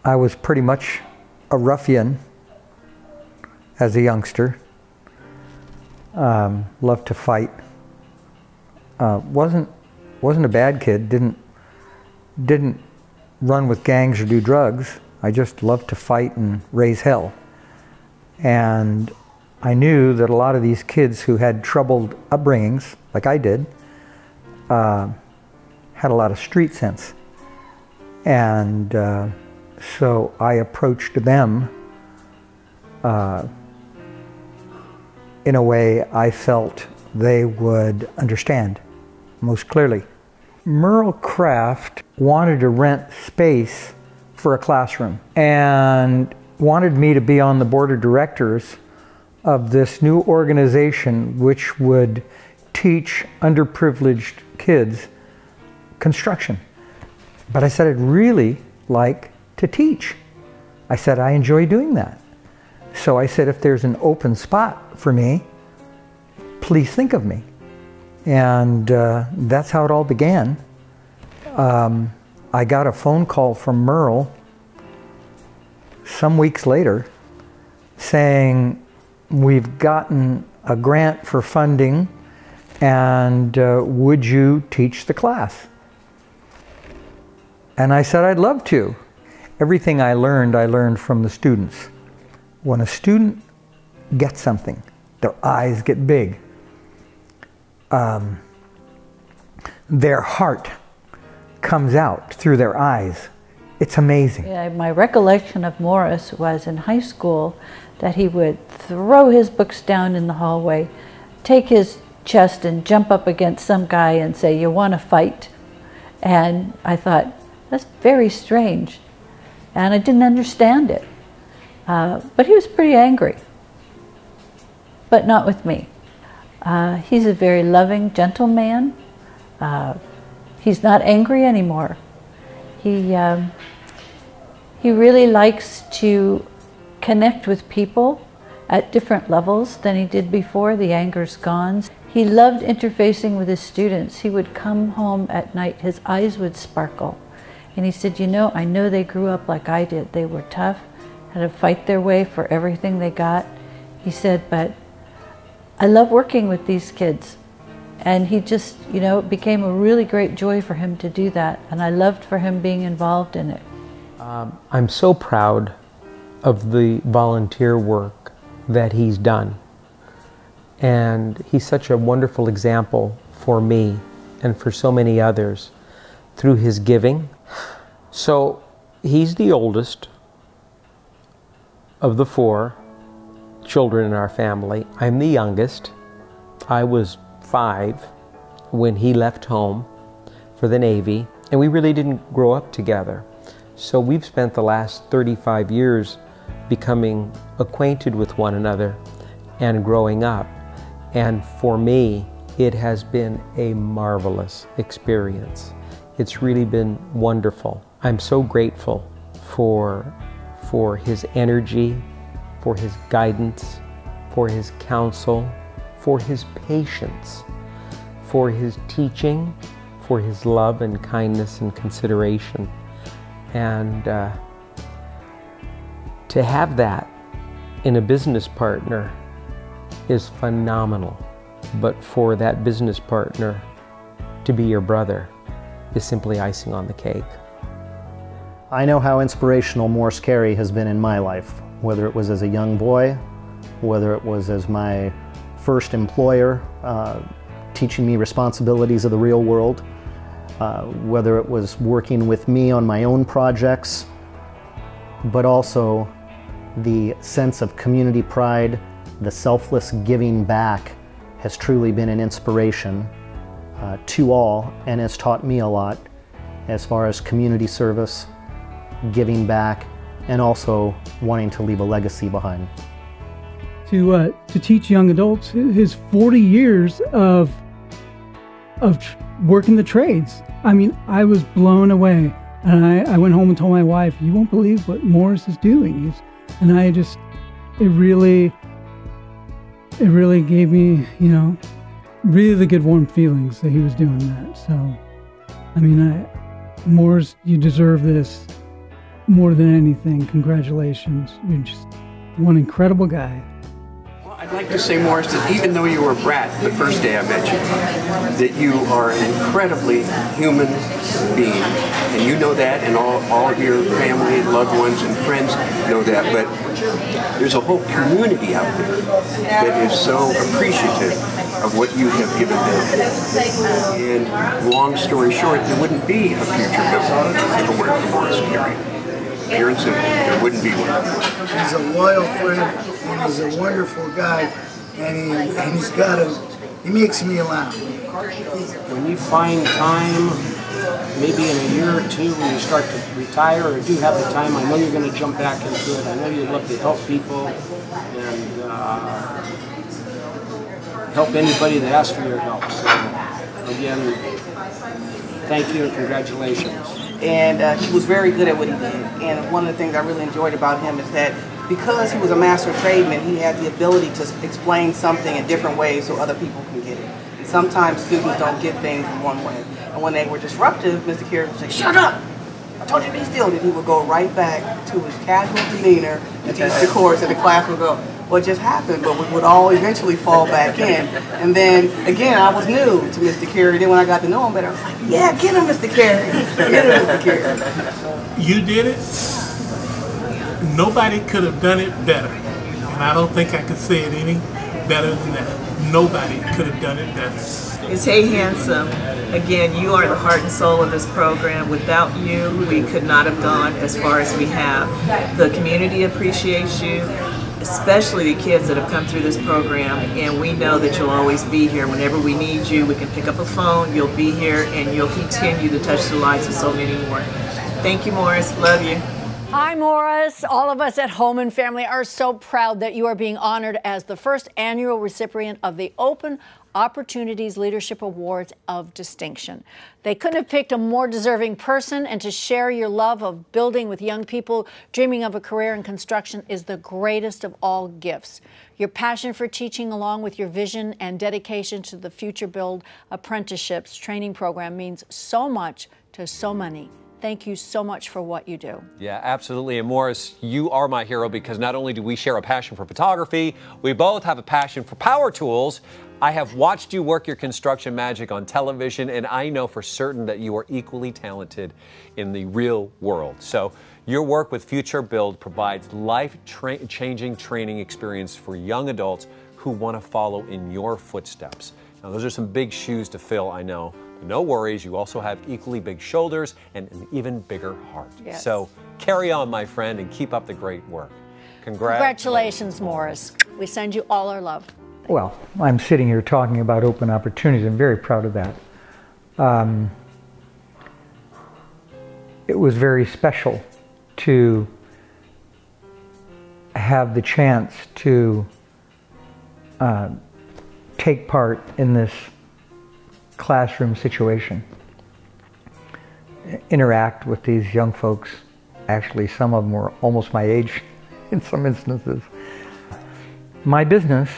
I was pretty much a ruffian as a youngster. Loved to fight. Wasn't a bad kid. Didn't run with gangs or do drugs. I just loved to fight and raise hell. And I knew that a lot of these kids who had troubled upbringings, like I did, had a lot of street sense. And so I approached them in a way I felt they would understand most clearly. Merle Kraft wanted to rent space for a classroom and wanted me to be on the board of directors of this new organization which would teach underprivileged kids construction. But I said I'd really like to teach. I said I enjoy doing that. So I said if there's an open spot for me, please think of me. And that's how it all began. I got a phone call from Merle some weeks later saying, we've gotten a grant for funding and would you teach the class? And I said I'd love to. Everything I learned from the students. When a student gets something, their eyes get big. Their heart comes out through their eyes. It's amazing. Yeah, my recollection of Morris was in high school that he would throw his books down in the hallway, take his chest and jump up against some guy and say, "You want to fight?" And I thought, that's very strange. And I didn't understand it. But he was pretty angry, but not with me. He's a very loving, gentle man. He's not angry anymore. He really likes to connect with people at different levels than he did before. The anger's gone. He loved interfacing with his students. He would come home at night, his eyes would sparkle. And he said, you know, I know they grew up like I did. They were tough, had to fight their way for everything they got. He said, but I love working with these kids. And he just, you know, it became a really great joy for him to do that. And I loved for him being involved in it. I'm so proud of the volunteer work that he's done. And he's such a wonderful example for me and for so many others through his giving. So he's the oldest of the 4 children in our family. I'm the youngest. I was 5 when he left home for the Navy, and we really didn't grow up together. So we've spent the last 35 years becoming acquainted with one another and growing up. And for me, it has been a marvelous experience. It's really been wonderful. I'm so grateful for his energy, for his guidance, for his counsel, for his patience, for his teaching, for his love and kindness and consideration. And to have that in a business partner is phenomenal. But for that business partner to be your brother is simply icing on the cake. I know how inspirational Morris Carey has been in my life, whether it was as a young boy, whether it was as my first employer, teaching me responsibilities of the real world, whether it was working with me on my own projects, but also the sense of community pride, the selfless giving back has truly been an inspiration to all and has taught me a lot as far as community service, giving back, and also wanting to leave a legacy behind. To teach young adults his 40 years of working the trades. I mean, I was blown away. And I went home and told my wife, you won't believe what Morris is doing. And it really gave me, you know, really good warm feelings that he was doing that. So, I mean, Morris, you deserve this. more than anything, congratulations. You're just one incredible guy. Well, I'd like to say, Morris, that even though you were a brat the first day I met you, that you are an incredibly human being. And you know that, and all of your family and loved ones and friends know that. But there's a whole community out there that is so appreciative of what you have given them. And long story short, there wouldn't be a future member if it weren't for Morris Carey. Pure and simple, there wouldn't be one. He's a loyal friend, and he's a wonderful guy, and he makes me laugh. When you find time, maybe in a year or two when you start to retire or do have the time, I know you're going to jump back into it. I know you'd love to help people and help anybody that asks for your help. So again, thank you and congratulations. And he was very good at what he did. And one of the things I really enjoyed about him is that because he was a master tradesman, he had the ability to explain something in different ways so other people can get it. And sometimes students don't get things in one way. And when they were disruptive, Mr. Carey would say, "Shut up! I told you to be still." And he would go right back to his casual demeanor to teach the course, and the class would go, "What just happened?" But we would all eventually fall back in. And then, again, I was new to Mr. Carey. Then when I got to know him better, I was like, "Yeah, get him, Mr. Carey. Get him, Mr. Carey." You did it. Nobody could have done it better. And I don't think I could say it any better than that. Nobody could have done it better. Is Hey Handsome. Again, you are the heart and soul of this program. Without you, we could not have gone as far as we have. The community appreciates you, especially the kids that have come through this program, and we know that you'll always be here. Whenever we need you, we can pick up a phone, you'll be here, and you'll continue to touch the lives of so many more. Thank you, Morris. Love you. Hi, Morris. All of us at home and family are so proud that you are being honored as the first annual recipient of the Open Opportunities Leadership Awards of Distinction. They couldn't have picked a more deserving person, and to share your love of building with young people dreaming of a career in construction is the greatest of all gifts. Your passion for teaching, along with your vision and dedication to the Future Build Apprenticeships training program, means so much to so many. Thank you so much for what you do. Yeah, absolutely. And Morris, you are my hero because not only do we share a passion for photography, we both have a passion for power tools. I have watched you work your construction magic on television, and I know for certain that you are equally talented in the real world. So your work with Future Build provides life-changing training experience for young adults who want to follow in your footsteps. Now, those are some big shoes to fill, I know. No worries, you also have equally big shoulders and an even bigger heart. Yes. So carry on, my friend, and keep up the great work. Congratulations, Morris. We send you all our love. Well, I'm sitting here talking about open opportunities. I'm very proud of that. It was very special to have the chance to take part in this classroom situation, interact with these young folks. Actually, some of them were almost my age in some instances. My business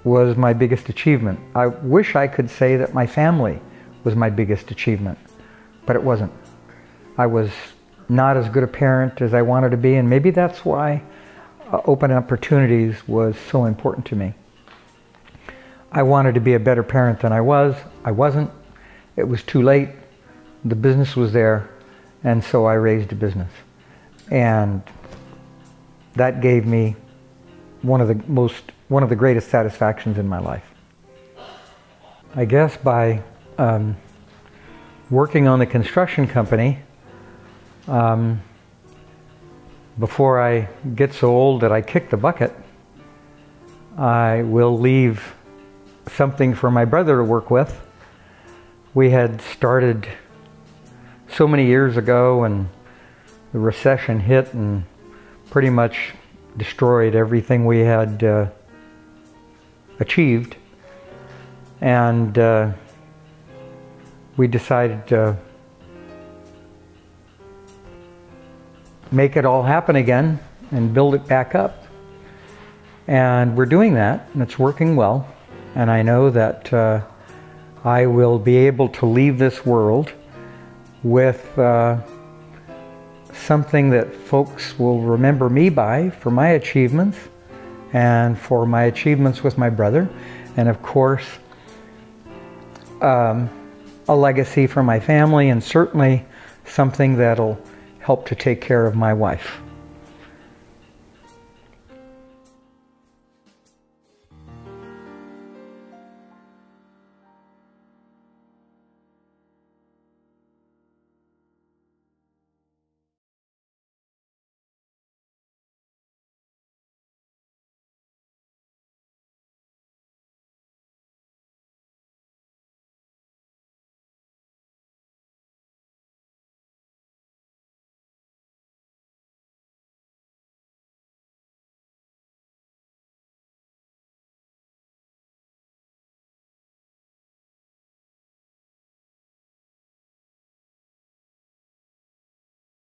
was my biggest achievement. I wish I could say that my family was my biggest achievement, but it wasn't. I was not as good a parent as I wanted to be, and maybe that's why open opportunities was so important to me. I wanted to be a better parent than I was. I wasn't. It was too late. The business was there, and so I raised a business. And that gave me one of the greatest satisfactions in my life. I guess by working on the construction company, before I get so old that I kick the bucket, I will leave something for my brother to work with. We had started so many years ago, and the recession hit and pretty much destroyed everything we had achieved. And we decided to make it all happen again and build it back up. And we're doing that, and it's working well. And I know that I will be able to leave this world with something that folks will remember me by for my achievements and for my achievements with my brother, and of course a legacy for my family, and certainly something that'll help to take care of my wife.